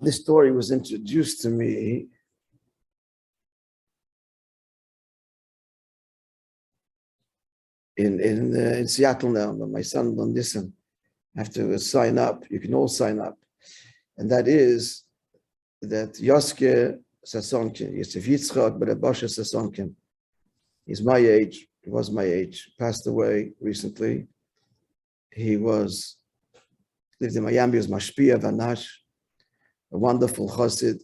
This story was introduced to me in Seattle now. My son, listen, I have to sign up. You can all sign up. And that is that Yoske Sasonkin, Yosef Yitzchak, but Rabbi Sasonkin, he's my age, he was my age, passed away recently. He lived in Miami, he was Mashpia Vanash, a wonderful chassid.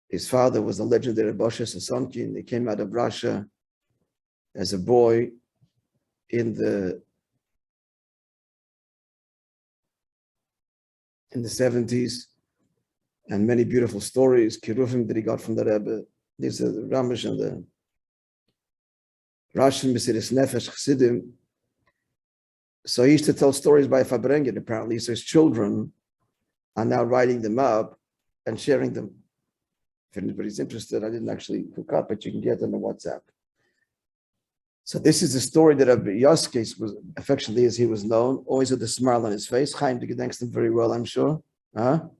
His father was the legendary Rabbi Sasonkin. He came out of Russia as a boy in the 70s, and many beautiful stories, kiruvim that he got from the Rebbe. These are the Ramesh and the Russian Mesiris Nefesh Chassidim. So he used to tell stories by Fabrengen, apparently. So his children are now writing them up and sharing them. If anybody's interested, I didn't actually hook up, but you can get them on WhatsApp. So this is the story that Rabbi Yoske was affectionately as he was known, always with a smile on his face. Chaim gedenks him very well, I'm sure. So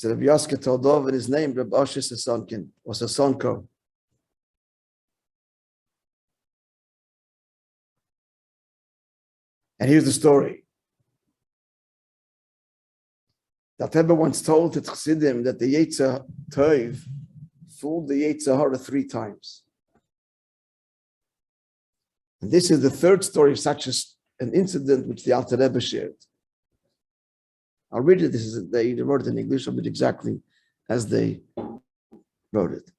Rabbi Yoske told over his name, Rabbi Osher Sasonkin, or Sasonko. And here's the story. That Rebbe once told to Chassidim that the Yetzer Tov fooled the Yetzer Hara 3 times. And this is the third story of such an incident which the Alter Rebbe shared. I'll read it. They wrote it in English, but exactly as they wrote it.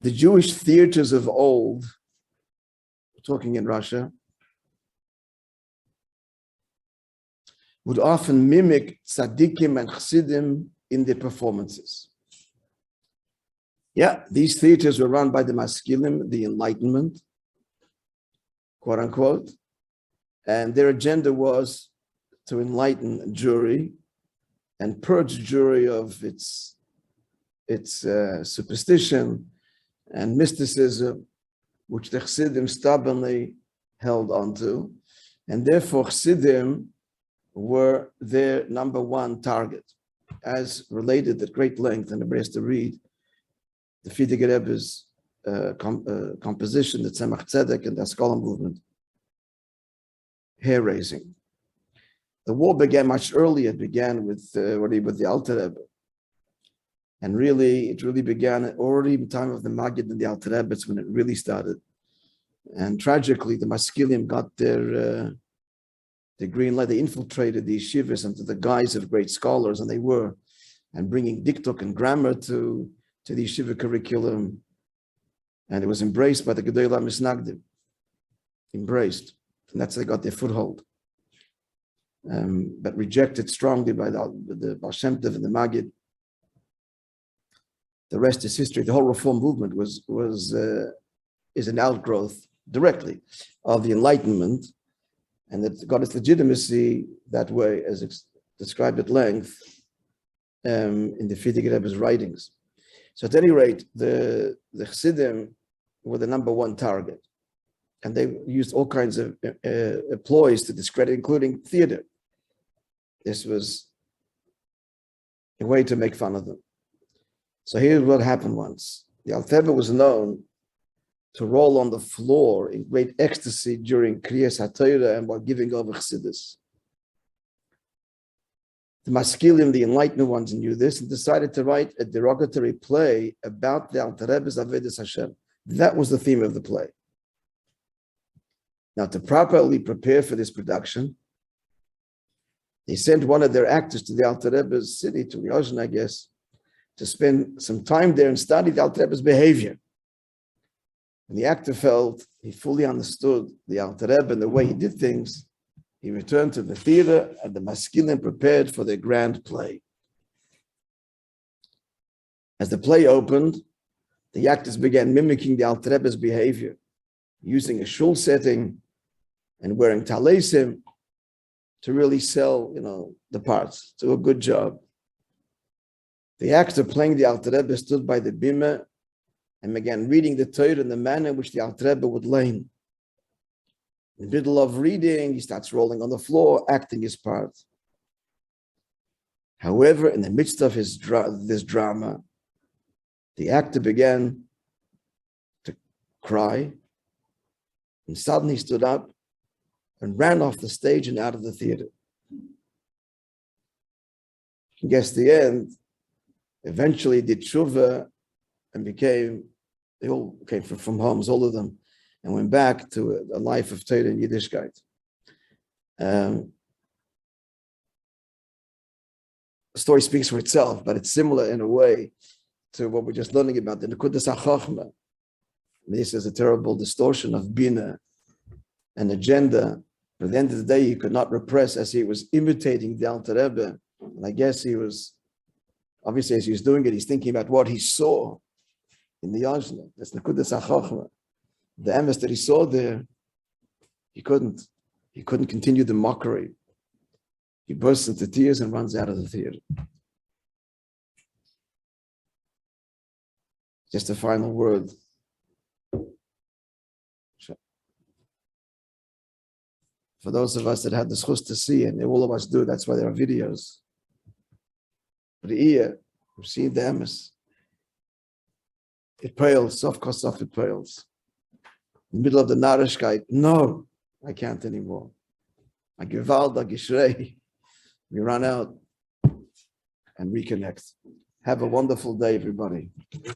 The Jewish theaters of old, talking in Russia, would often mimic tzaddikim and chassidim in their performances. Yeah, these theaters were run by the Maskilim, the Enlightenment, quote unquote, and their agenda was to enlighten Jewry and purge Jewry of its superstition and mysticism, which the Chassidim stubbornly held onto, and therefore Chassidim were their number one target, as related at great length, and everybody has to read the Fidige Rebbe's composition, the Tzemach Tzedek and the Haskalah movement, hair-raising. The war began much earlier. It began with the Alter Rebbe. And it really began already in the time of the Maggid and the Alter Rebbe. It's when it really started. And tragically, the Maskilim got their green light. They infiltrated the yeshivas under the guise of great scholars, and they were, and bringing diktuk and grammar to the yeshiva curriculum. And it was embraced by the Gedolei HaMisnagdim. Embraced. And that's how they got their foothold. But rejected strongly by the Baal Shem Tov and the Maggid. The rest is history. The whole Reform movement is an outgrowth directly of the Enlightenment, and it got its legitimacy that way, as described at length in the Fidige Rebbe's writings. So at any rate, the Chassidim were the number one target, and they used all kinds of ploys to discredit, including theater. This was a way to make fun of them. So here's what happened once. The Alter Rebbe was known to roll on the floor in great ecstasy during Kriyas HaTorah and while giving over Chassidus. The Maskilim, the enlightened ones, knew this and decided to write a derogatory play about the Alter Rebbe's Avodas Hashem. That was the theme of the play. Now, to properly prepare for this production, they sent one of their actors to the Alter Rebbe's city, to Ryazan, I guess, to spend some time there and study the Alter Rebbe's behavior. And the actor felt he fully understood the Alter Rebbe and the way he did things. He returned to the theater, and the Maskilim prepared for their grand play. As the play opened, the actors began mimicking the Alter Rebbe's behavior, using a shul setting and wearing talesim to really sell, the parts, do a good job. The actor playing the Alter Rebbe stood by the bima and began reading the Torah in the manner in which the Alter Rebbe would learn. In the middle of reading, he starts rolling on the floor, acting his part. However, in the midst of this drama, the actor began to cry, and suddenly he stood up and ran off the stage and out of the theater. I guess the end, eventually did tshuva and they all came from homes, all of them, and went back to a life of Torah and Yiddishkeit. The story speaks for itself, but it's similar in a way to what we're just learning about the Nekudas HaChochma. This is a terrible distortion of Bina and agenda. But at the end of the day, he could not repress as he was imitating the Alter Rebbe. And I guess he was, obviously as he was doing it, he's thinking about what he saw in the Yajna. That's Nekudas HaChochma. The emes that he saw there, he couldn't continue the mockery. He bursts into tears and runs out of the theater. Just a final word. For those of us that had the schus to see, and all of us do, that's why there are videos. But the ear, we've seen the emes. It pales, soft kosof, it pales. In the middle of the narishkeit, no, I can't anymore. I gewalt, I gishrei. We run out and reconnect. Have a wonderful day, everybody.